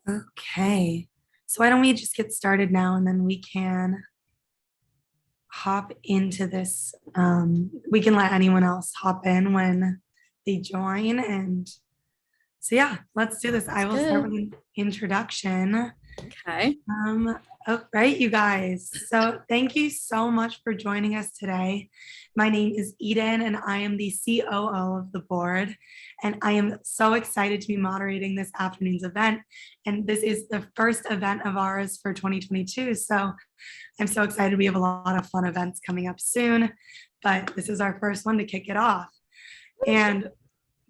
Okay. So why don't we just get started now and then we can hop into this. We can let anyone else hop in when they join. And so, yeah, let's do this. I That's will start good. with an introduction. Okay. All right, you guys. So thank you so much for joining us today. My name is Eden, and I am the COO of the board. And I am so excited to be moderating this afternoon's event. And this is the first event of ours for 2022. So I'm so excited. We have a lot of fun events coming up soon, but this is our first one to kick it off. And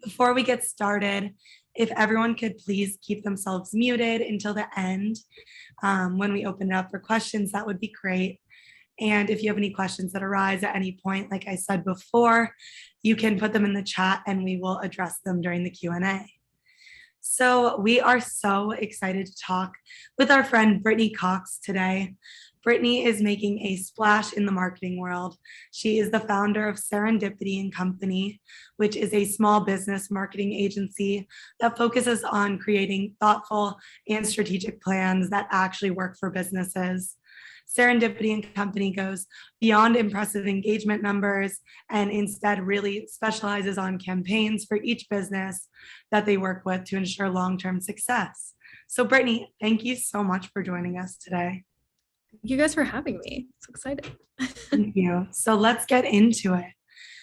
before we get started, if everyone could please keep themselves muted until the end when we open it up for questions, that would be great. And if you have any questions that arise at any point, like I said before, you can put them in the chat and we will address them during the Q&A. So we are so excited to talk with our friend Brittany Cox today. Brittany is making a splash in the marketing world. She is the founder of Serendipity Company, which is a small business marketing agency that focuses on creating thoughtful and strategic plans that actually work for businesses. Serendipity Company goes beyond impressive engagement numbers and instead really specializes on campaigns for each business that they work with to ensure long-term success. So Brittany, thank you so much for joining us today. Thank you guys for having me. So excited. Thank you. So let's get into it.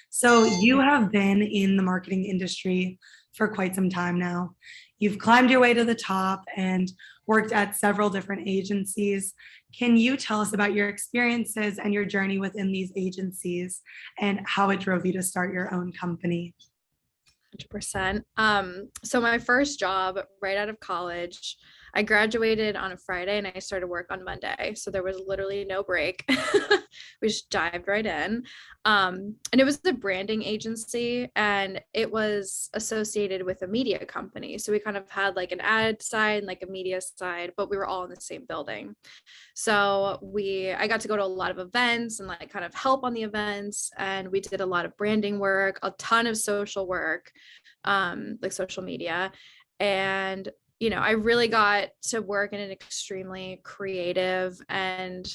So you have been in the marketing industry for quite some time now. You've climbed your way to the top and worked at several different agencies. Can you tell us about your experiences and your journey within these agencies and how it drove you to start your own company? 100%. So my first job right out of college, I graduated on a Friday and I started work on Monday. So there was literally no break. We just dived right in. And it was the branding agency and it was associated with a media company. So we kind of had like an ad side and like a media side, but we were all in the same building. So I got to go to a lot of events and like kind of help on the events. And we did a lot of branding work, a ton of social work, like social media. And I really got to work in an extremely creative and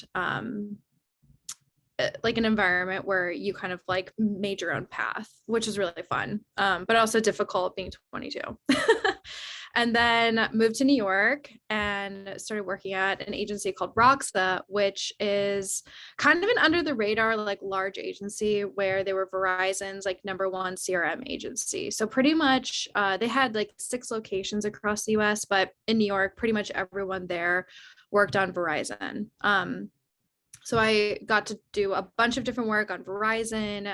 like an environment where you kind of like made your own path, which is really fun, but also difficult being 22. And then moved to New York and started working at an agency called Roxa, which is kind of an under the radar, like large agency where they were Verizon's like #1 CRM agency. So pretty much they had like 6 locations across the US, but in New York, pretty much everyone there worked on Verizon. So I got to do a bunch of different work on Verizon,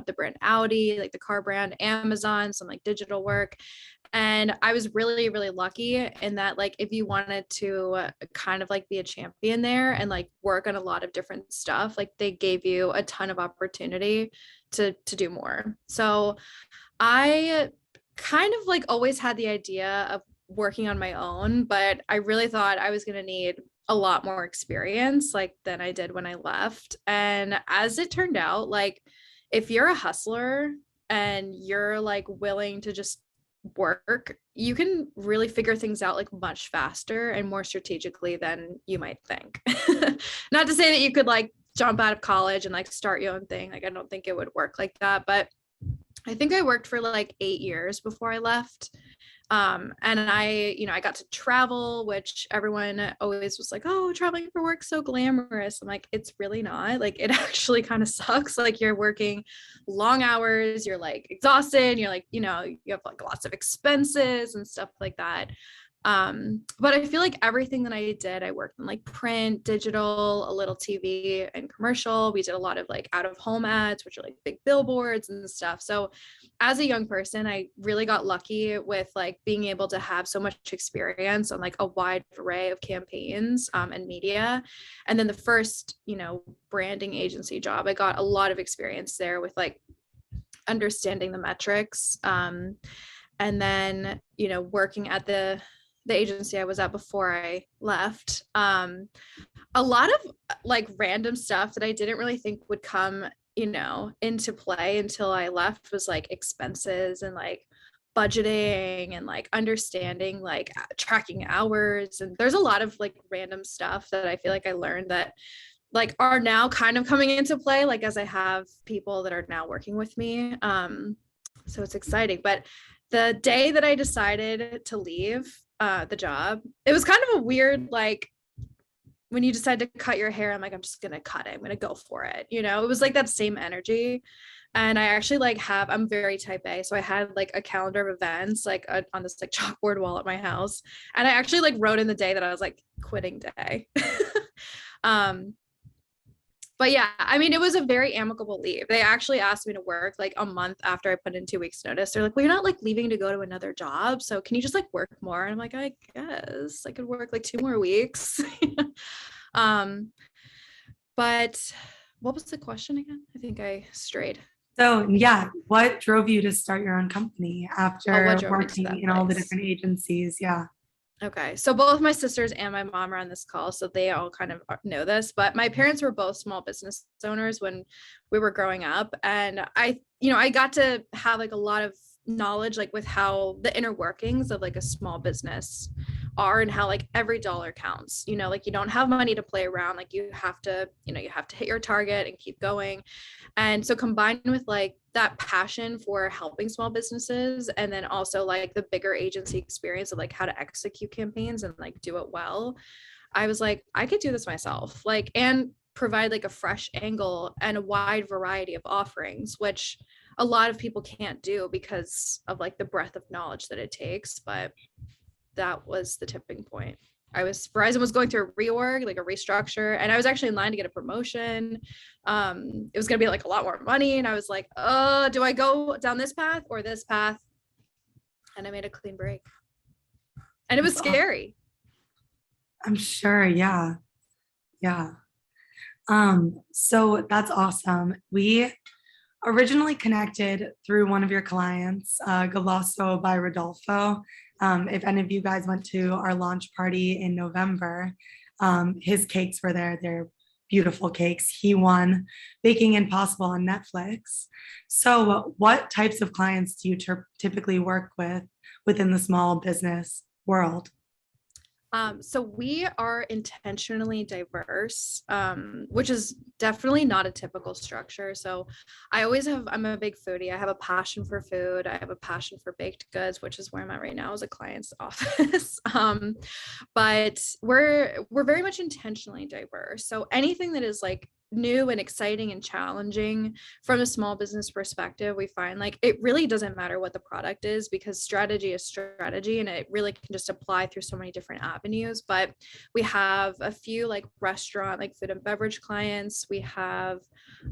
the brand Audi, like the car brand, Amazon, some like digital work. And I was really, really lucky in that, like, if you wanted to kind of like be a champion there and like work on a lot of different stuff, like they gave you a ton of opportunity to do more. So I kind of like always had the idea of working on my own, but I really thought I was going to need a lot more experience like than I did when I left. And as it turned out, like if you're a hustler and you're like willing to just work, you can really figure things out like much faster and more strategically than you might think. Not to say that you could like jump out of college and like start your own thing. Like I don't think it would work like that, but I think I worked for like 8 years before I left. And I got to travel, which everyone always was like, oh, traveling for work so glamorous. I'm like, it's really not. Like, it actually kind of sucks. Like, you're working long hours, you're like exhausted, you're like, you have like lots of expenses and stuff like that. But I feel like everything that I did, I worked in like print, digital, a little TV and commercial. We did a lot of like out of home ads, which are like big billboards and stuff. So as a young person, I really got lucky with like being able to have so much experience on like a wide array of campaigns and media. And then the first, branding agency job, I got a lot of experience there with like understanding the metrics. And then, working at the agency I was at before I left, a lot of like random stuff that I didn't really think would come, into play until I left was like expenses and like budgeting and like understanding like tracking hours. And there's a lot of like random stuff that I feel like I learned that like are now kind of coming into play, like as I have people that are now working with me. So it's exciting. But the day that I decided to leave the job, it was kind of a weird, like when you decide to cut your hair, I'm like, I'm just gonna cut it. I'm gonna go for it. You know, it was like that same energy. And I actually like I'm very type A. So I had like a calendar of events like on this like chalkboard wall at my house. And I actually like wrote in the day that I was like quitting day. um, but yeah, I mean, it was a very amicable leave. They actually asked me to work like a month after I put in 2 weeks notice. They're like, well, you're not like leaving to go to another job. So can you just like work more? And I'm like, I guess I could work like 2 more weeks. um, but what was the question again? I think I strayed. So yeah, what drove you to start your own company Oh, after what drove me to working that in all the place? different agencies? Yeah. Okay. So both my sisters and my mom are on this call, so they all kind of know this, but my parents were both small business owners when we were growing up. And I got to have like a lot of knowledge, like with how the inner workings of like a small business are and how like every dollar counts, like you don't have money to play around. Like you have to hit your target and keep going. And so combined with like that passion for helping small businesses and then also like the bigger agency experience of like how to execute campaigns and like do it well, I was like, I could do this myself, like, and provide like a fresh angle and a wide variety of offerings, which a lot of people can't do because of like the breadth of knowledge that it takes. But that was the tipping point. Verizon was going through a reorg, like a restructure, and I was actually in line to get a promotion. It was going to be like a lot more money. And I was like, do I go down this path or this path? And I made a clean break. And it was scary. I'm sure. Yeah. Yeah. So that's awesome. We originally connected through one of your clients, Galasso by Rodolfo. If any of you guys went to our launch party in November, his cakes were there. They're beautiful cakes. He won Baking Impossible on Netflix. So what types of clients do you typically work with within the small business world? So we are intentionally diverse, which is definitely not a typical structure. So I'm a big foodie. I have a passion for food. I have a passion for baked goods, which is where I'm at right now as a client's office. But we're very much intentionally diverse. So anything that is like new and exciting and challenging from a small business perspective, we find like it really doesn't matter what the product is because strategy is strategy and it really can just apply through so many different avenues. But we have a few like restaurant, like food and beverage clients. We have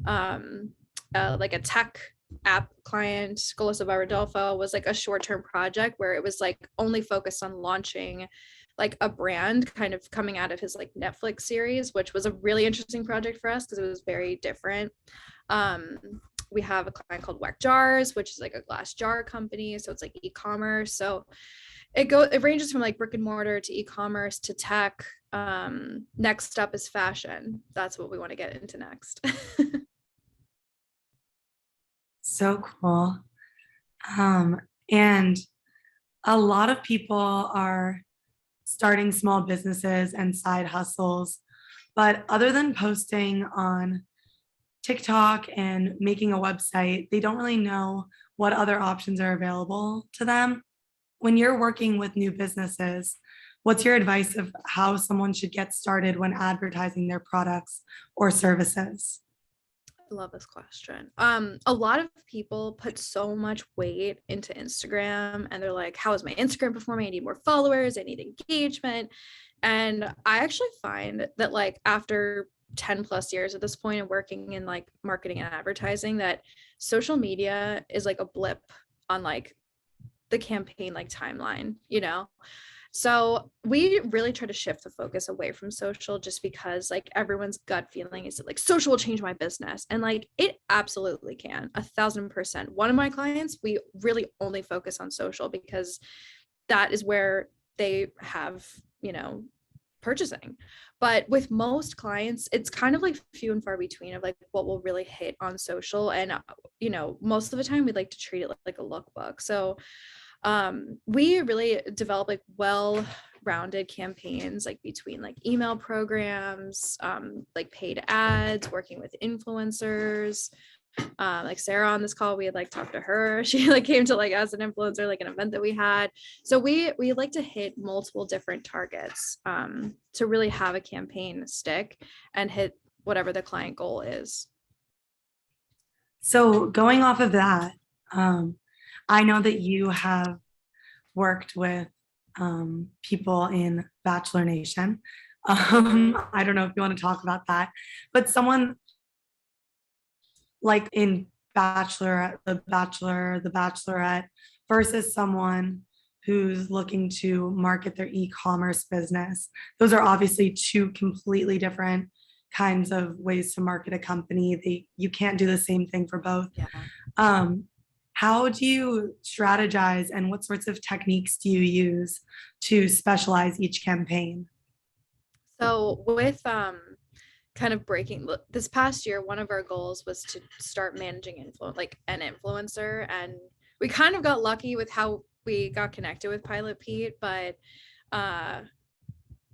like a tech app client. Goloso by Rodolfo was like a short-term project where it was like only focused on launching like a brand kind of coming out of his like Netflix series, which was a really interesting project for us because it was very different. We have a client called Whack Jars, which is like a glass jar company. So it's like e-commerce. So it ranges from like brick and mortar to e-commerce to tech. Next up is fashion. That's what we want to get into next. So cool. And a lot of people are starting small businesses and side hustles, but other than posting on TikTok and making a website, they don't really know what other options are available to them. When you're working with new businesses, what's your advice of how someone should get started when advertising their products or services? I love this question. A lot of people put so much weight into Instagram and they're like, how is my Instagram performing? I need more followers, I need engagement. And I actually find that like after 10 plus years at this point of working in like marketing and advertising, that social media is like a blip on like the campaign like timeline, So we really try to shift the focus away from social just because like everyone's gut feeling is that like social will change my business. And like it absolutely can 1,000%. One of my clients, we really only focus on social because that is where they have, purchasing. But with most clients, it's kind of like few and far between of like what will really hit on social. And, most of the time we like to treat it like a lookbook. So We really develop like well-rounded campaigns, like between like email programs, like paid ads, working with influencers. Like Sarah on this call, we had like talked to her. She like came to like as an influencer, like an event that we had. So we like to hit multiple different targets to really have a campaign stick and hit whatever the client goal is. So going off of that, I know that you have worked with people in Bachelor Nation. I don't know if you want to talk about that, but someone like in Bachelor, the Bachelor, the Bachelorette versus someone who's looking to market their e-commerce business. Those are obviously two completely different kinds of ways to market a company. You can't do the same thing for both. Yeah. How do you strategize and what sorts of techniques do you use to specialize each campaign? So with kind of breaking this past year, one of our goals was to start managing like an influencer, and we kind of got lucky with how we got connected with Pilot Pete, but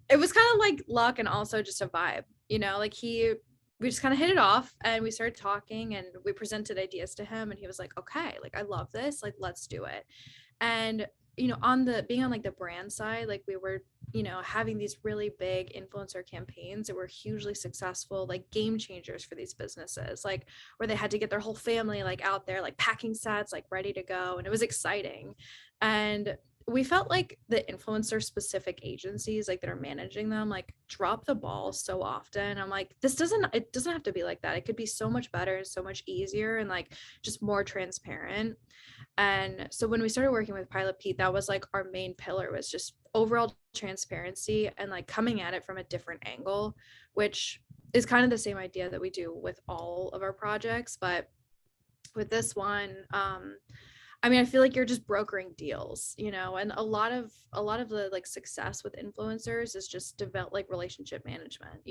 it was kind of like luck and also just a vibe, like we just kind of hit it off and we started talking and we presented ideas to him and he was like, okay, like I love this, like let's do it. And on like the brand side, like we were having these really big influencer campaigns that were hugely successful, like game changers for these businesses, like where they had to get their whole family like out there, like packing sets, like ready to go, and it was exciting. And we felt like the influencer specific agencies like that are managing them like drop the ball so often. I'm like, it doesn't have to be like that. It could be so much better and so much easier and like just more transparent. And so when we started working with Pilot Pete, that was like our main pillar, was just overall transparency and like coming at it from a different angle, which is kind of the same idea that we do with all of our projects. But with this one, I mean, I feel like you're just brokering deals, and a lot of the like success with influencers is just develop like relationship management,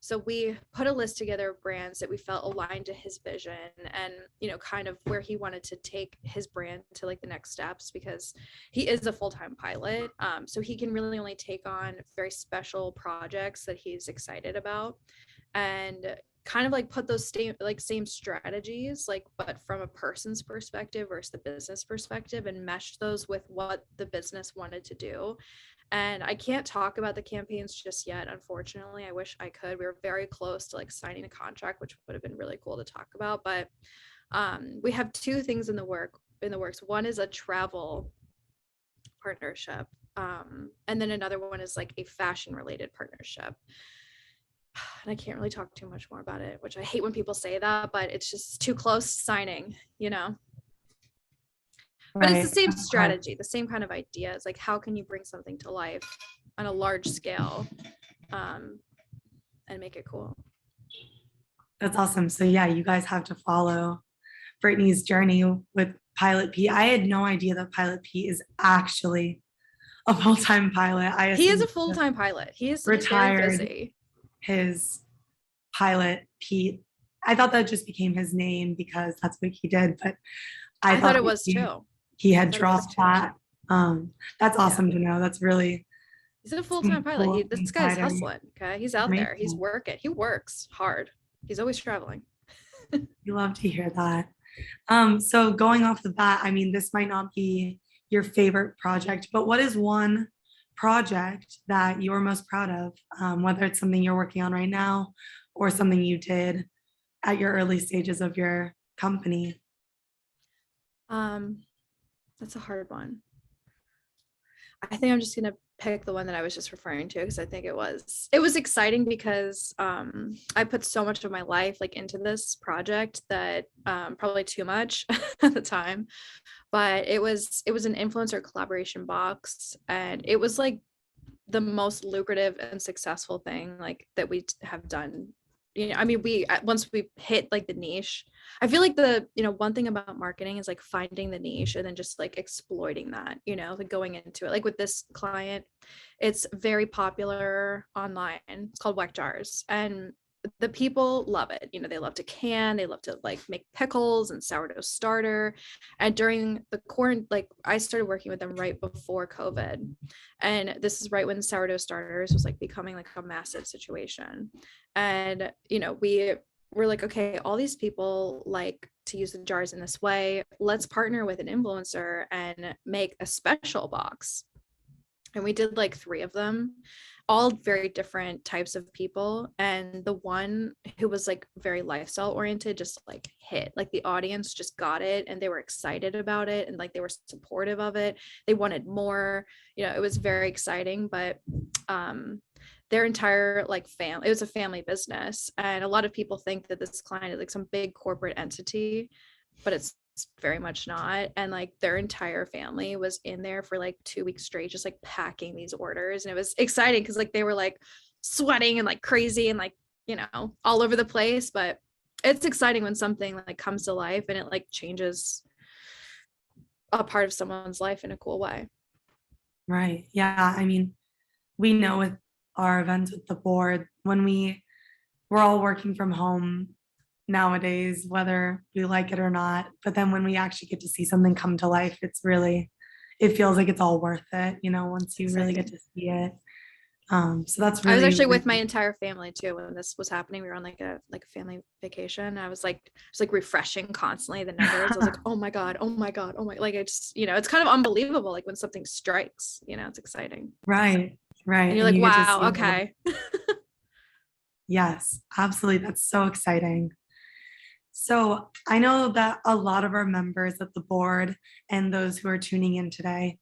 So we put a list together of brands that we felt aligned to his vision and, kind of where he wanted to take his brand to like the next steps, because he is a full-time pilot. So he can really only take on very special projects that he's excited about. And kind of like put those same strategies, like, but from a person's perspective versus the business perspective, and mesh those with what the business wanted to do. And I can't talk about the campaigns just yet, unfortunately. I wish I could. We were very close to like signing a contract, which would have been really cool to talk about. But we have two things in the works. One is a travel partnership, and then another one is like a fashion related partnership. And I can't really talk too much more about it, which I hate when people say that, but it's just too close signing, But it's the same strategy, the same kind of idea. It's like, how can you bring something to life on a large scale, and make it cool? That's awesome. So yeah, you guys have to follow Brittany's journey with Pilot Pete. I had no idea that Pilot Pete is actually a full-time pilot. He is a full-time pilot. He is retired. Very busy. His pilot Pete. I thought that just became his name because that's what he did, but I thought it was too. He had dropped that. That's awesome to know. That's really. He's a full-time pilot. This guy's hustling. Okay, he's out there. He's working. He works hard. He's always traveling. You love to hear that. So going off the bat, I mean, this might not be your favorite project, but what is one project that you're most proud of, whether it's something you're working on right now or something you did at your early stages of your company? That's a hard one. I think I'm just gonna pick the one that I was just referring to, because I think it was exciting because I put so much of my life like into this project that probably too much at the time, but it was an influencer collaboration box, and it was like the most lucrative and successful thing like that we have done. I mean, once we hit like the niche, I feel like the one thing about marketing is like finding the niche and then just like exploiting that, like going into it. Like with this client, it's very popular online. It's called Whack Jars, and the people love it. They love to can, they love to like make pickles and sourdough starter. And during the quarantine, like I started working with them right before COVID. And this is right when sourdough starters was like becoming like a massive situation. And, we were like, okay, all these people like to use the jars in this way. Let's partner with an influencer and make a special box. And we did like 3 of them, all very different types of people. And the one who was like very lifestyle oriented just like hit, like the audience just got it and they were excited about it and like they were supportive of it. They wanted more, it was very exciting. But their entire like family, it was a family business. And a lot of people think that this client is like some big corporate entity, but it's very much not. And like their entire family was in there for like 2 weeks straight, just like packing these orders. And it was exciting because like they were like sweating and like crazy and like, all over the place. But it's exciting when something like comes to life and it like changes a part of someone's life in a cool way. Right. Yeah. I mean, we know with our events with the board, when we're all working from home nowadays, whether we like it or not. But then when we actually get to see something come to life, it feels like it's all worth it, once you really get to see it. So that's really, I was actually really, with my entire family too when this was happening. We were on like a family vacation. I was like refreshing constantly the numbers. I was like, oh my god, oh my god, oh my, like it's it's kind of unbelievable. Like when something strikes, it's exciting. right, right. And you're like, you get to wow, see okay. Yes, absolutely. That's so exciting. So I know that a lot of our members at the board and those who are tuning in today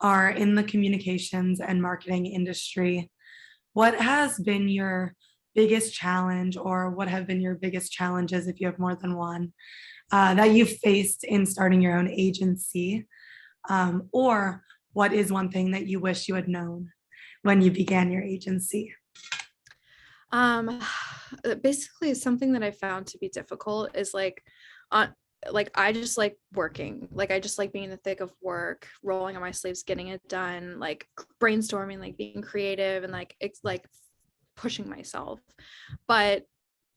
are in the communications and marketing industry. What has been your biggest challenge, or what have been your biggest challenges, if you have more than one, that you've faced in starting your own agency? Or what is one thing that you wish you had known when you began your agency? Um, basically something that I found to be difficult is like on like I just like working. Like I just like being in the thick of work, rolling on my sleeves, getting it done, like brainstorming, like being creative and like it's like pushing myself. But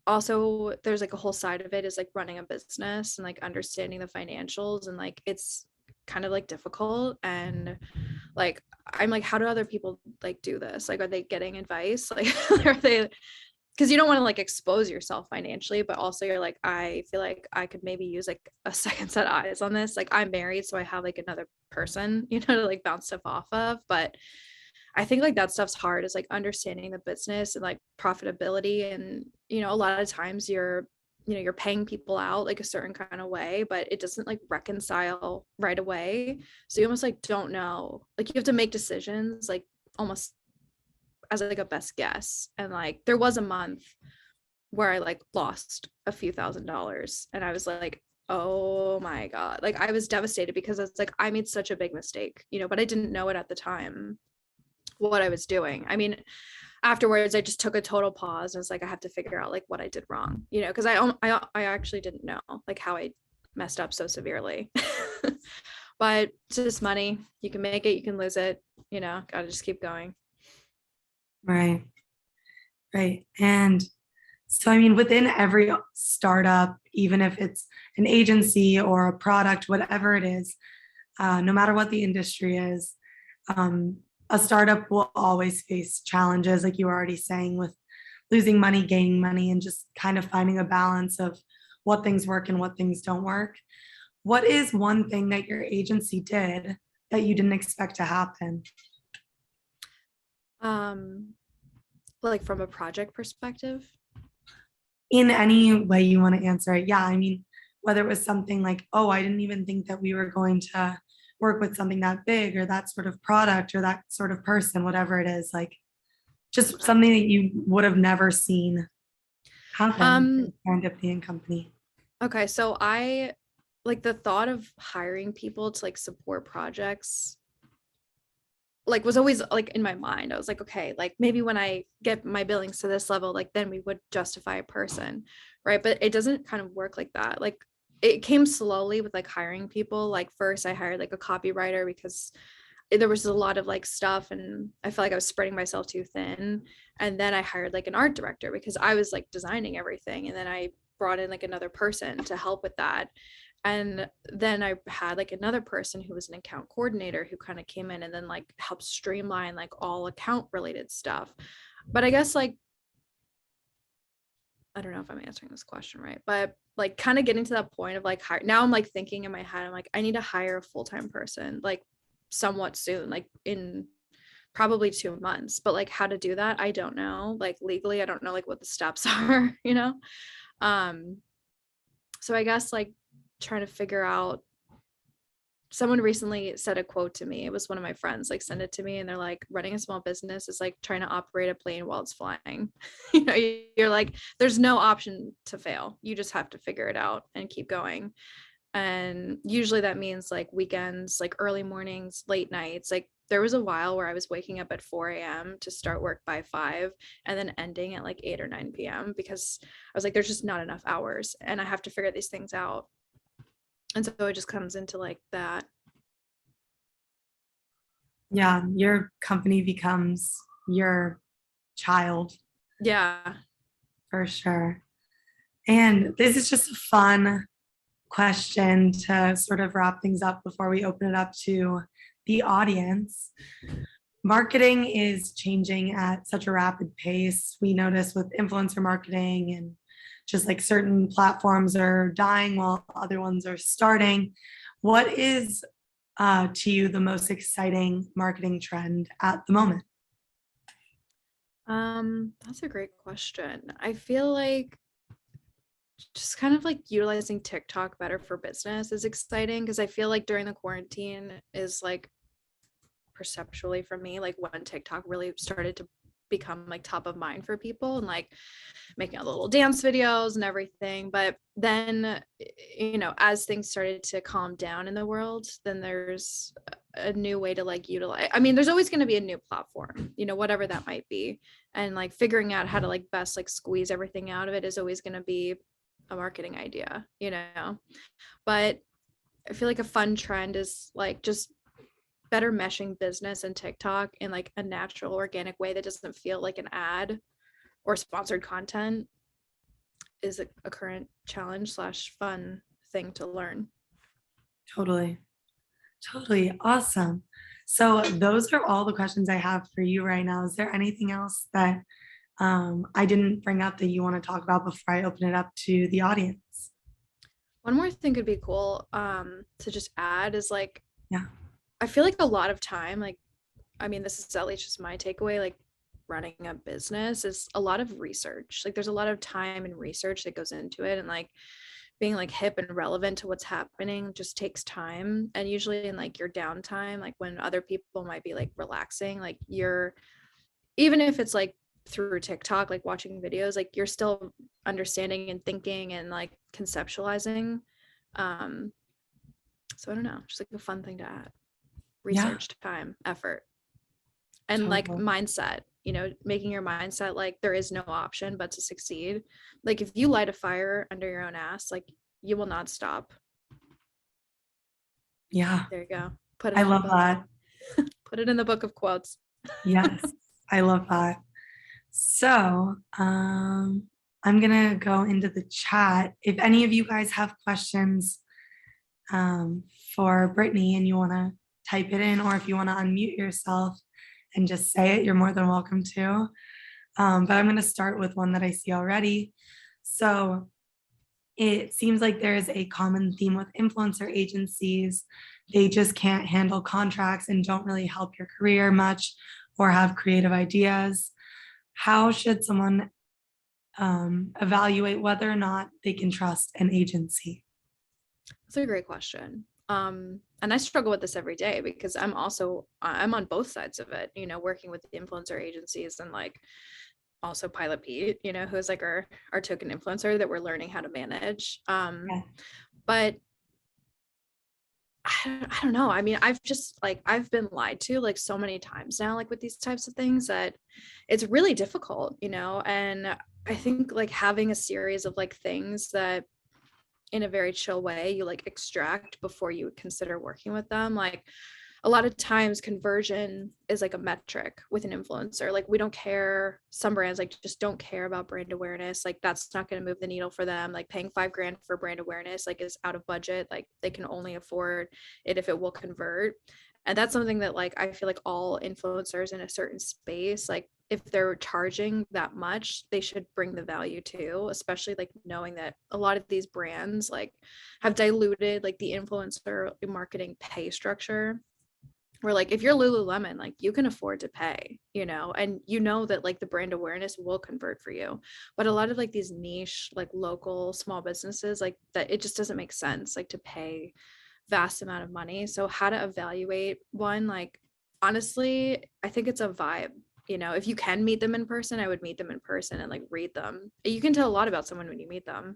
also there's like a whole side of it is like running a business and like understanding the financials, and like it's kind of like difficult. And like I'm like, how do other people like do this? Like are they getting advice? Like are they, because you don't want to like expose yourself financially, but also you're like, I feel like I could maybe use like a second set of eyes on this. Like I'm married, so I have like another person, to like bounce stuff off of. But I think like that stuff's hard, is like understanding the business and like profitability. And, a lot of times you're paying people out like a certain kind of way, but it doesn't like reconcile right away. So you almost like don't know, like you have to make decisions like almost as like a best guess. And like there was a month where I like lost a few $1,000s and I was like, oh my God. Like I was devastated because it's like I made such a big mistake, but I didn't know it at the time what I was doing. I mean, afterwards I just took a total pause and was like, I have to figure out like what I did wrong, because I actually didn't know like how I messed up so severely. But it's just money. You can make it, you can lose it, gotta just keep going. Right. Right. And so, I mean, within every startup, even if it's an agency or a product, whatever it is, no matter what the industry is, a startup will always face challenges, like you were already saying, with losing money, gaining money, and just kind of finding a balance of what things work and what things don't work. What is one thing that your agency did that you didn't expect to happen? Like from a project perspective? In any way you want to answer it. Yeah, I mean, whether it was something like, oh, I didn't even think that we were going to work with something that big or that sort of product or that sort of person, whatever it is, like just something that you would have never seen happen in Serendipity and Company. Okay, so I like the thought of hiring people to like support projects like was always like in my mind. I was like, okay, like maybe when I get my billings to this level, like then we would justify a person, right? But it doesn't kind of work like that. Like it came slowly with like hiring people. Like first I hired like a copywriter because there was a lot of like stuff, and I felt like I was spreading myself too thin. And then I hired like an art director because I was like designing everything, and then I brought in like another person to help with that. And then I had like another person who was an account coordinator who kind of came in and then like helped streamline like all account related stuff. But I guess like, I don't know if I'm answering this question right, but like kind of getting to that point of like now I'm like thinking in my head, I'm like, I need to hire a full-time person like somewhat soon, like in probably 2 months. But like how to do that, I don't know. Like legally, I don't know like what the steps are, you know? So I guess like trying to figure out, someone recently said a quote to me. It was one of my friends, like send it to me, and they're like, running a small business is like trying to operate a plane while it's flying. You know, you're like, there's no option to fail. You just have to figure it out and keep going. And usually that means like weekends, like early mornings, late nights. Like there was a while where I was waking up at 4 a.m. to start work by 5 and then ending at like 8 or 9 p.m. because I was like, there's just not enough hours and I have to figure these things out. And so it just comes into like that. Yeah, your company becomes your child. Yeah. For sure. And this is just a fun question to sort of wrap things up before we open it up to the audience. Marketing is changing at such a rapid pace. We notice with influencer marketing, and just like certain platforms are dying while other ones are starting. What is to you the most exciting marketing trend at the moment? That's a great question. I feel like just kind of like utilizing TikTok better for business is exciting because I feel like during the quarantine is like perceptually for me, like when TikTok really started to become like top of mind for people and like making all the little dance videos and everything. But then, you know, as things started to calm down in the world, then there's a new way to like utilize. I mean, there's always going to be a new platform, you know, whatever that might be. And like figuring out how to like best like squeeze everything out of it is always going to be a marketing idea, you know. But I feel like a fun trend is like just better meshing business and TikTok in like a natural, organic way that doesn't feel like an ad or sponsored content is a current challenge slash fun thing to learn. Totally. Totally. Awesome. So those are all the questions I have for you right now. Is there anything else that I didn't bring up that you want to talk about before I open it up to the audience? One more thing could be cool to just add is like, Yeah. I feel like a lot of time, like, I mean, this is at least just my takeaway, like running a business is a lot of research. Like there's a lot of time and research that goes into it. And like being like hip and relevant to what's happening just takes time. And usually in like your downtime, like when other people might be like relaxing, like you're, even if it's like through TikTok, like watching videos, like you're still understanding and thinking and like conceptualizing. So I don't know, just like a fun thing to add. Yeah. Research, time, effort, and like Totally. mindset, you know, making your mindset like there is no option but to succeed. Like if you light a fire under your own ass, like you will not stop. Yeah. There you go. Put it I in the love book. that. Put it in the book of quotes. Yes. I love that. So I'm gonna go into the chat. If any of you guys have questions for Brittany and you want to type it in, or if you want to unmute yourself and just say it, you're more than welcome to. But I'm going to start with one that I see already. So it seems like there is a common theme with influencer agencies. They just can't handle contracts and don't really help your career much or have creative ideas. How should someone evaluate whether or not they can trust an agency? That's a great question. And I struggle with this every day because I'm on both sides of it, you know, working with the influencer agencies and like also Pilot Pete, you know, who's like our token influencer that we're learning how to manage. Yeah. But I don't know. I mean, I've been lied to like so many times now, like with these types of things that it's really difficult, you know. And I think like having a series of like things that in a very chill way you like extract before you consider working with them. Like a lot of times conversion is like a metric with an influencer. Like we don't care. Some brands like just don't care about brand awareness. Like that's not going to move the needle for them. Like paying $5,000 for brand awareness, like is out of budget. Like they can only afford it if it will convert. And that's something that like, I feel like all influencers in a certain space, like if they're charging that much, they should bring the value too, especially like knowing that a lot of these brands like have diluted like the influencer marketing pay structure. Where like if you're Lululemon, like you can afford to pay, and you know that like the brand awareness will convert for you. But a lot of like these niche, like local small businesses, like that, it just doesn't make sense like to pay vast amount of money. So how to evaluate one, like honestly, I think it's a vibe. If you can meet them in person, I would meet them in person and like read them. You can tell a lot about someone when you meet them.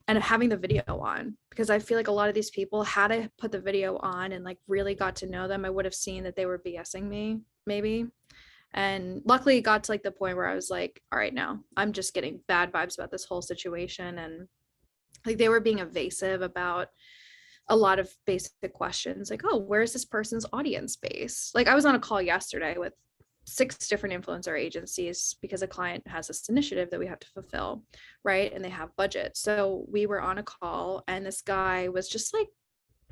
And having the video on, because I feel like a lot of these people, had I put the video on and like really got to know them, I would have seen that they were BSing me maybe. And luckily it got to like the point where I was like, all right, now I'm just getting bad vibes about this whole situation. And like they were being evasive about a lot of basic questions like, oh, where's this person's audience base? Like I was on a call yesterday with 6 different influencer agencies because a client has this initiative that we have to fulfill, right? And they have budget. So we were on a call and this guy was just like,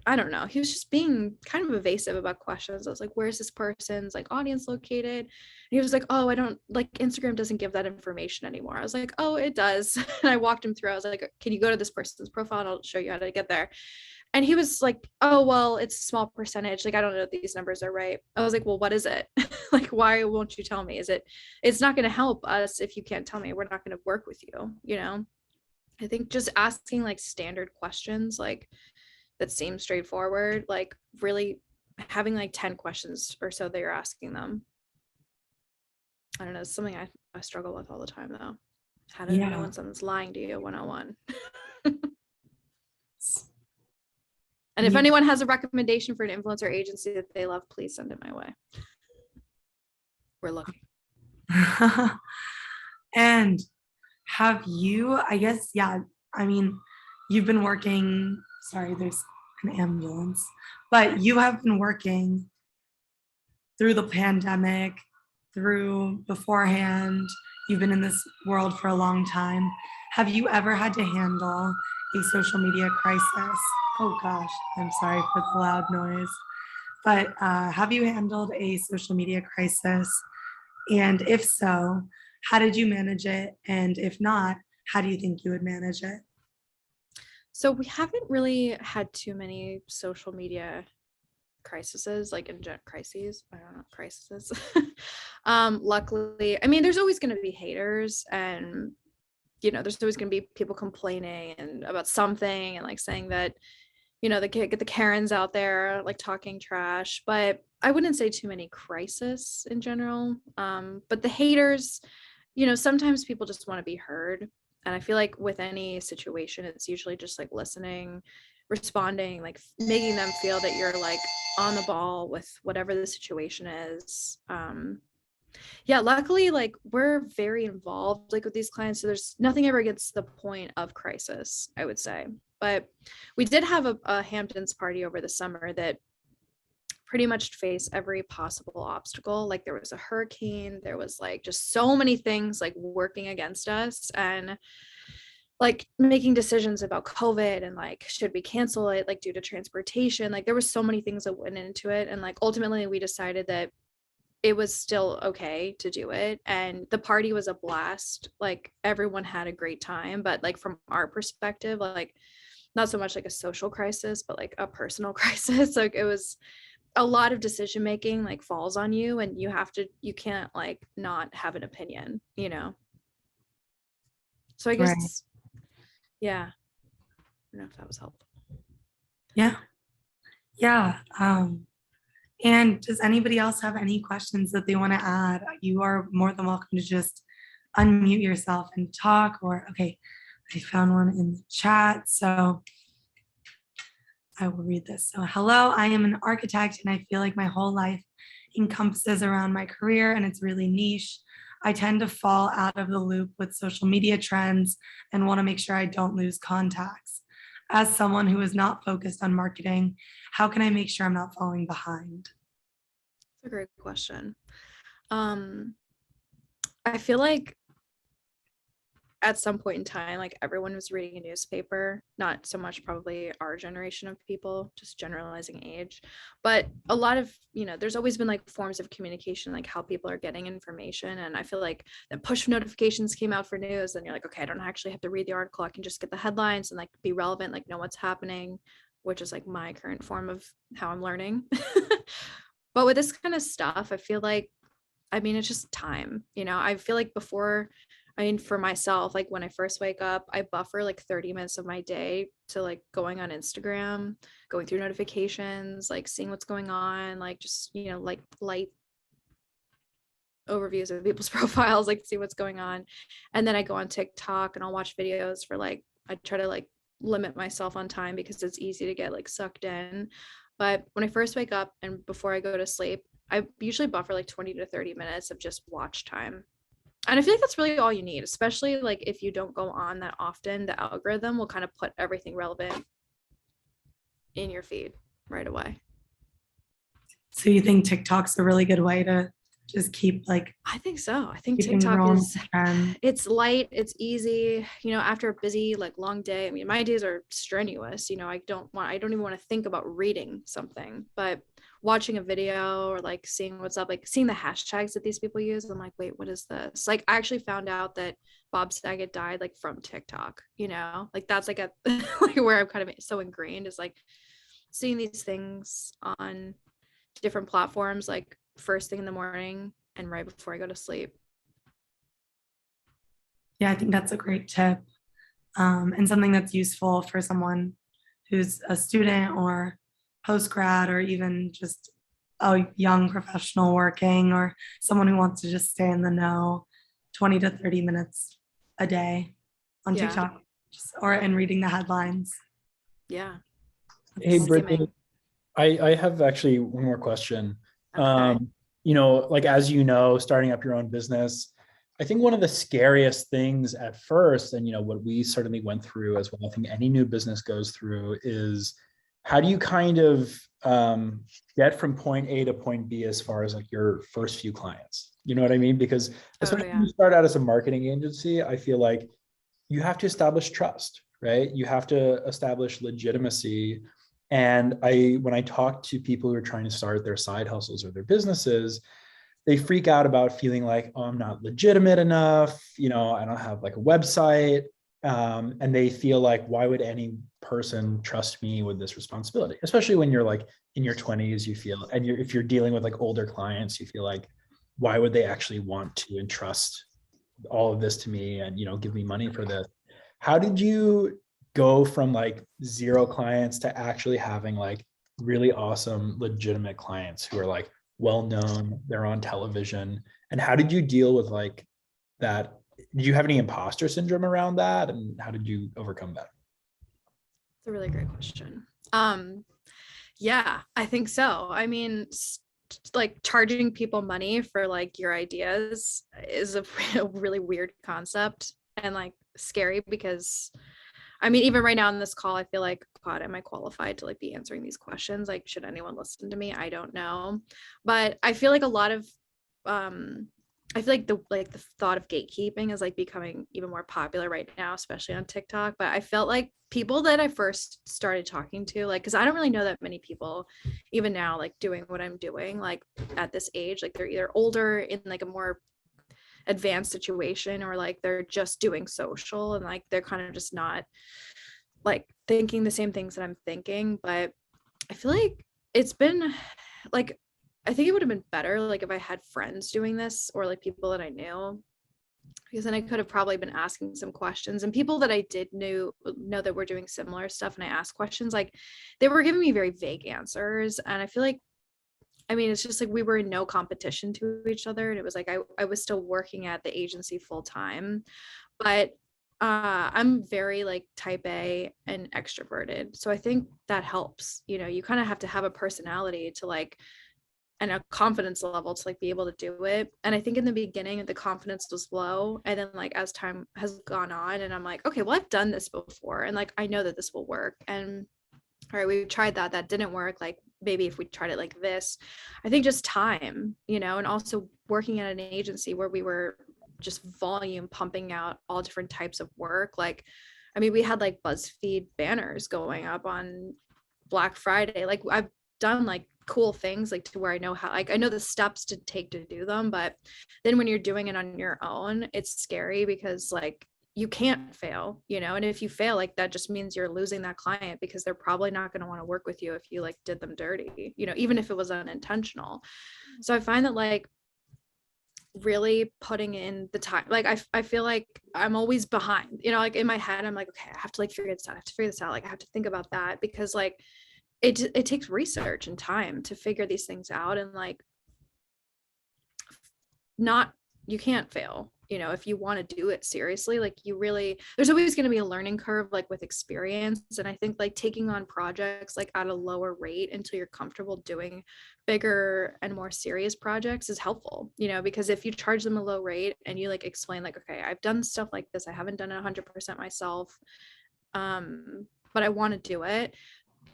I don't know, he was just being kind of evasive about questions. I was like, where's this person's like audience located? And he was like, oh, I don't like, Instagram doesn't give that information anymore. I was like, oh, it does. And I walked him through. I was like, can you go to this person's profile and I'll show you how to get there? And he was like, oh, well, it's a small percentage. Like, I don't know if these numbers are right. I was like, well, what is it? Like, why won't you tell me? It's not going to help us if you can't tell me. We're not going to work with you. I think just asking like standard questions, like that seem straightforward, like really having like 10 questions or so that you're asking them. I don't know. It's something I struggle with all the time though. How to know when someone's lying to you 101. And if anyone has a recommendation for an influencer agency that they love, please send it my way. We're looking. And have you, I guess, I mean, you've been working, sorry, there's an ambulance, but you have been working through the pandemic, through beforehand, you've been in this world for a long time. Have you ever had to handle a social media crisis? Oh gosh, I'm sorry for the loud noise. But have you handled a social media crisis? And if so, how did you manage it? And if not, how do you think you would manage it? So we haven't really had too many social media crises, like crises. I don't know, crises. Luckily, I mean, there's always going to be haters and there's always going to be people complaining and about something and like saying that get the Karens out there like talking trash, but I wouldn't say too many crises in general. But the haters, sometimes people just want to be heard. And I feel like with any situation, it's usually just like listening, responding, like making them feel that you're like on the ball with whatever the situation is. Luckily, like we're very involved like with these clients. So there's nothing ever gets to the point of crisis, I would say. But we did have a Hamptons party over the summer that pretty much faced every possible obstacle. Like there was a hurricane, there was like just so many things like working against us and like making decisions about COVID and like, should we cancel it like due to transportation? Like there was so many things that went into it. And like ultimately we decided that it was still okay to do it. And the party was a blast. Like everyone had a great time, but like from our perspective, like not so much like a social crisis, but like a personal crisis. Like it was a lot of decision making like falls on you and you can't like not have an opinion, So I guess, Right. yeah. I don't know if that was helpful. Yeah. Yeah. And does anybody else have any questions that they want to add? You are more than welcome to just unmute yourself and talk okay, I found one in the chat. So I will read this. So hello, I am an architect and I feel like my whole life encompasses around my career and it's really niche. I tend to fall out of the loop with social media trends and want to make sure I don't lose contacts. as someone who is not focused on marketing, how can I make sure I'm not falling behind? That's a great question. I feel like at some point in time, like everyone was reading a newspaper, not so much probably our generation of people, just generalizing age, but a lot of, there's always been like forms of communication, like how people are getting information. And I feel like the push notifications came out for news, and you're like, okay, I don't actually have to read the article. I can just get the headlines and like be relevant, like know what's happening, which is like my current form of how I'm learning. But with this kind of stuff, I feel like, it's just time, I feel like for myself, like when I first wake up, I buffer like 30 minutes of my day to like going on Instagram, going through notifications, like seeing what's going on, like just, like light overviews of people's profiles, like see what's going on. And then I go on TikTok and I'll watch videos for like, I try to like limit myself on time because it's easy to get like sucked in. But when I first wake up and before I go to sleep, I usually buffer like 20 to 30 minutes of just watch time. And I feel like that's really all you need, especially like if you don't go on that often, the algorithm will kind of put everything relevant in your feed right away. So you think TikTok's a really good way to just keep like I think so. I think keeping TikTok rolling is, with the trend? it's light, it's easy, after a busy, like long day. I mean, my days are strenuous, I don't even want to think about reading something, but watching a video or like seeing what's up, like seeing the hashtags that these people use, I'm like, wait, what is this? Like, I actually found out that Bob Saget died like from TikTok, like that's like a like where I'm kind of so ingrained is like seeing these things on different platforms, like first thing in the morning and right before I go to sleep. Yeah, I think that's a great tip, and something that's useful for someone who's a student or post grad or even just a young professional working or someone who wants to just stay in the know. 20 to 30 minutes a day on Yeah. TikTok or and reading the headlines. Yeah. Hey, Skimming. Brittany, I have actually one more question. Okay. Like as you know, starting up your own business, I think one of the scariest things at first, and what we certainly went through as well, I think any new business goes through, is how do you kind of get from point A to point B as far as like your first few clients? You know what I mean? Because especially when you start out as a marketing agency, I feel like you have to establish trust, right? You have to establish legitimacy. And when I talk to people who are trying to start their side hustles or their businesses, they freak out about feeling like, oh, I'm not legitimate enough. I don't have like a website. And they feel like, why would any person trust me with this responsibility? Especially when you're like in your 20s, you feel, and if you're dealing with like older clients, you feel like, why would they actually want to entrust all of this to me and give me money for this? How did you go from like 0 clients to actually having like really awesome legitimate clients who are like well known, they're on television? And how did you deal with like that? Did you have any imposter syndrome around that, and how did you overcome that? It's a really great question. Yeah, I think so. Like charging people money for like your ideas is a really weird concept and like scary because even right now in this call, I feel like, God, am I qualified to like be answering these questions? Like, should anyone listen to me? I don't know. But I feel like a lot of I feel like the thought of gatekeeping is like becoming even more popular right now, especially on TikTok. But I felt like people that I first started talking to, like, because I don't really know that many people, even now, like doing what I'm doing, like at this age, like they're either older in like a more advanced situation or like they're just doing social and like they're kind of just not like thinking the same things that I'm thinking. But I feel like it's been like, I think it would have been better like if I had friends doing this or like people that I knew, because then I could have probably been asking some questions, and people that I did know that were doing similar stuff and I asked questions, like they were giving me very vague answers. And I feel like it's just like we were in no competition to each other. And it was like I was still working at the agency full time. But I'm very like type A and extroverted. So I think that helps. You kind of have to have a personality to like and a confidence level to like be able to do it. And I think in the beginning the confidence was low, and then like as time has gone on and I'm like, okay, well, I've done this before and like I know that this will work, and all right, we tried that didn't work, like maybe if we tried it like this. I think just time, you know, and also working at an agency where we were just volume pumping out all different types of work. Like, I mean, we had like BuzzFeed banners going up on Black Friday. Like I've done like cool things like to where I know how, like I know the steps to take to do them, but then when you're doing it on your own, it's scary because like you can't fail, you know, and if you fail, like that just means you're losing that client because they're probably not going to want to work with you if you like did them dirty, you know, even if it was unintentional. So I find that like really putting in the time, like I feel like I'm always behind, you know, like in my head I'm like, okay, I have to like figure this out, I have to figure this out, like I have to think about that, because like it takes research and time to figure these things out, and like not, you can't fail, you know, if you want to do it seriously. Like you really, there's always going to be a learning curve like with experience, and I think like taking on projects like at a lower rate until you're comfortable doing bigger and more serious projects is helpful, you know, because if you charge them a low rate and you like explain like, okay, I've done stuff like this, I haven't done it 100% myself, but I want to do it,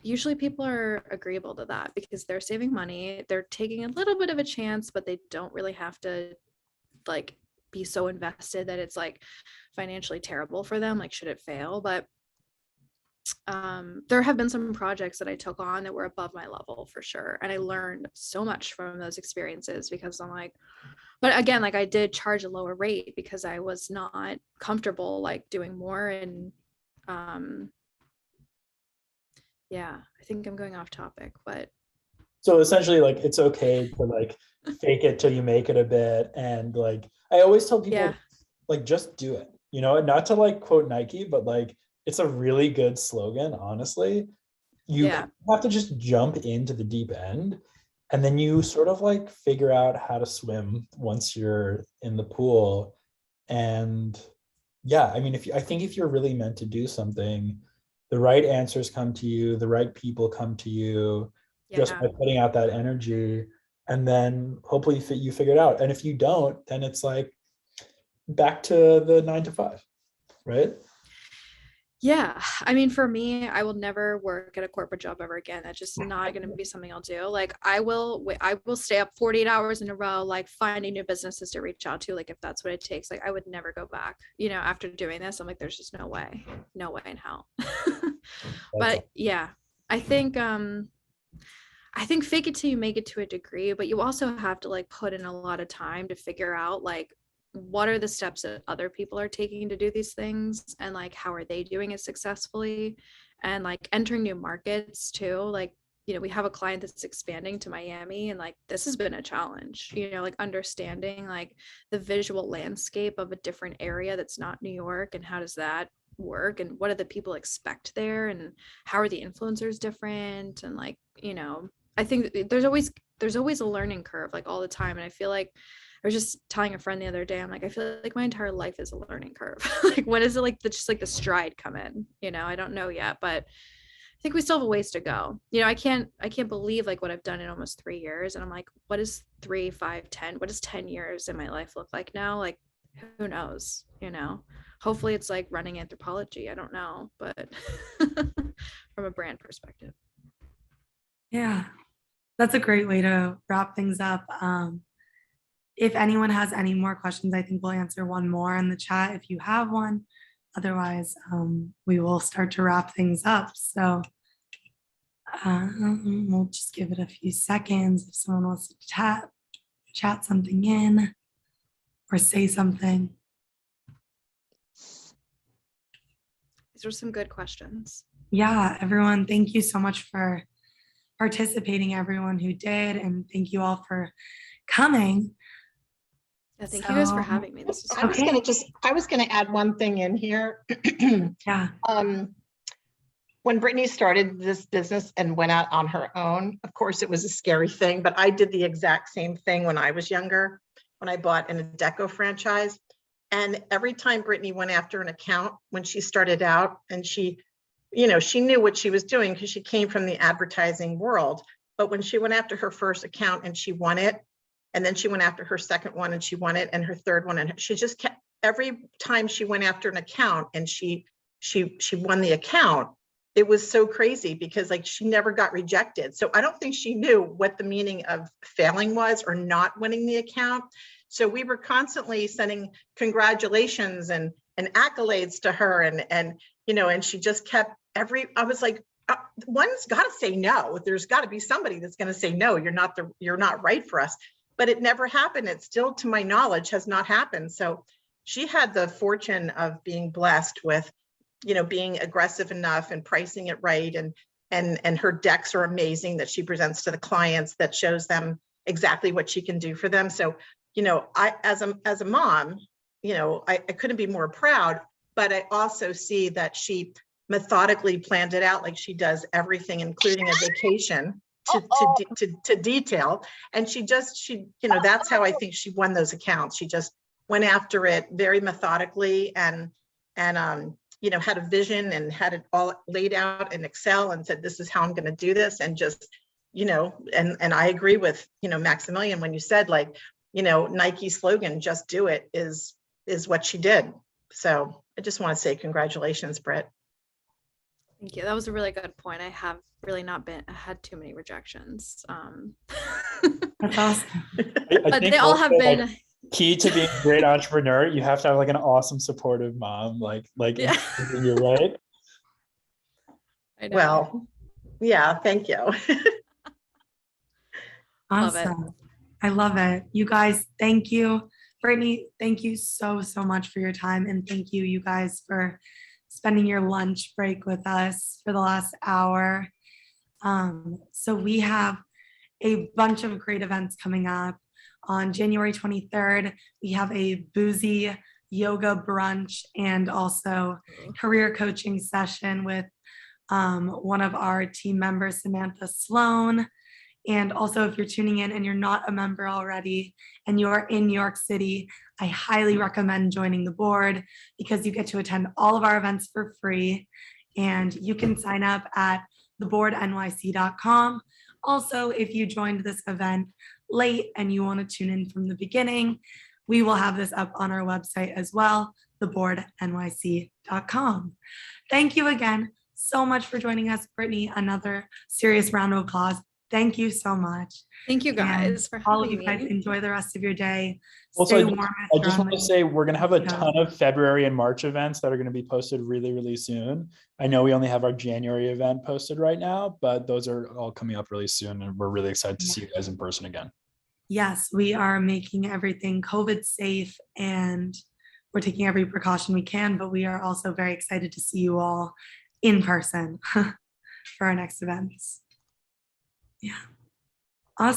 usually people are agreeable to that because they're saving money, they're taking a little bit of a chance, but they don't really have to like be so invested that it's like financially terrible for them, like should it fail. But there have been some projects that I took on that were above my level for sure, and I learned so much from those experiences because I'm like, but again, like I did charge a lower rate because I was not comfortable like doing more. And yeah, I think I'm going off topic, but So essentially, like, it's okay to like fake it till you make it a bit. And like, I always tell people, yeah, like, just do it, you know, not to like quote Nike, but like, it's a really good slogan, honestly. You yeah, have to just jump into the deep end, and then you sort of like figure out how to swim once you're in the pool. And yeah, I mean, I think if you're really meant to do something, the right answers come to you, the right people come to you just yeah. by putting out that energy. And then hopefully you figure it out. And if you don't, then it's like back to the 9 to 5, right? Yeah, I mean, for me, I will never work at a corporate job ever again. That's just not going to be something I'll do. Like, I will stay up 48 hours in a row, like finding new businesses to reach out to, like if that's what it takes. Like, I would never go back. You know, after doing this, I'm like, there's just no way, no way in hell. That's But yeah, I think, I think fake it till you make it to a degree, but you also have to like put in a lot of time to figure out like what are the steps that other people are taking to do these things, and like how are they doing it successfully, and like entering new markets too. Like, you know, we have a client that's expanding to Miami, and like this has been a challenge, you know, like understanding like the visual landscape of a different area that's not New York, and how does that work, and what do the people expect there, and how are the influencers different, and like, you know, I think there's always a learning curve like all the time. And I feel like I was just telling a friend the other day, I'm like, I feel like my entire life is a learning curve. Like, when is it like just like the stride come in? You know, I don't know yet, but I think we still have a ways to go. You know, I can't believe like what I've done in almost 3 years. And I'm like, what is 3, 5, 10? What does 10 years in my life look like now? Like, who knows? You know, hopefully it's like running anthropology. I don't know, but from a brand perspective. Yeah, that's a great way to wrap things up. If anyone has any more questions, I think we'll answer one more in the chat if you have one. Otherwise, we will start to wrap things up. So we'll just give it a few seconds if someone wants to chat something in or say something. These are some good questions. Yeah, everyone, thank you so much for participating, everyone who did, and thank you all for coming. Yeah, thank you guys for having me. This was I was gonna add one thing in here. Yeah. When Brittany started this business and went out on her own, of course, it was a scary thing, but I did the exact same thing when I was younger, when I bought an Adecco franchise. And every time Brittany went after an account when she started out, and she, you know, she knew what she was doing because she came from the advertising world. but when she went after her first account and she won it, and then she went after her second one and she won it, and her third one, and she just kept, every time she went after an account and she won the account, it was so crazy because like she never got rejected. So I don't think she knew what the meaning of failing was or not winning the account. So we were constantly sending congratulations and accolades to her, and you know, and she just kept I was like, one's got to say no. There's got to be somebody that's going to say no. You're not right for us. But it never happened. It still, to my knowledge, has not happened. So she had the fortune of being blessed with, you know, being aggressive enough and pricing it right, and her decks are amazing that she presents to the clients that shows them exactly what she can do for them. So, you know, I as a mom, you know, I couldn't be more proud, but I also see that she methodically planned it out, like she does everything, including a vacation to detail. And she you know, that's how I think she won those accounts. She just went after it very methodically, and you know, had a vision and had it all laid out in Excel and said, this is how I'm going to do this. And just, you know, and I agree with, you know, Maximilian, when you said, like, you know, Nike slogan, just do it, is what she did. So I just want to say congratulations, Britt. Thank you. That was a really good point. I have really not had too many rejections. That's awesome. But they all have been, like, key to being a great entrepreneur. You have to have like an awesome, supportive mom, like yeah. You're right. I know. Well, yeah, thank you. Love it. Awesome. I love it. You guys, thank you. Brittany, thank you so much for your time. And thank you guys for spending your lunch break with us for the last hour. So we have a bunch of great events coming up. On January 23rd, we have a boozy yoga brunch and also career coaching session with one of our team members, Samantha Sloan. And also, if you're tuning in and you're not a member already and you're in New York City, I highly recommend joining the board because you get to attend all of our events for free. And you can sign up at theboardnyc.com. Also, if you joined this event late and you want to tune in from the beginning, we will have this up on our website as well, theboardnyc.com. Thank you again so much for joining us, Brittany. Another serious round of applause. Thank you so much. Thank you guys for having all of you guys me. enjoy the rest of your day. Also, Stay warm. I just want to say we're going to have a ton of February and March events that are going to be posted really soon. I know we only have our January event posted right now, but those are all coming up really soon, and we're really excited to see you guys in person again. Yes, we are making everything COVID safe and we're taking every precaution we can, but we are also very excited to see you all in person for our next events. Yeah.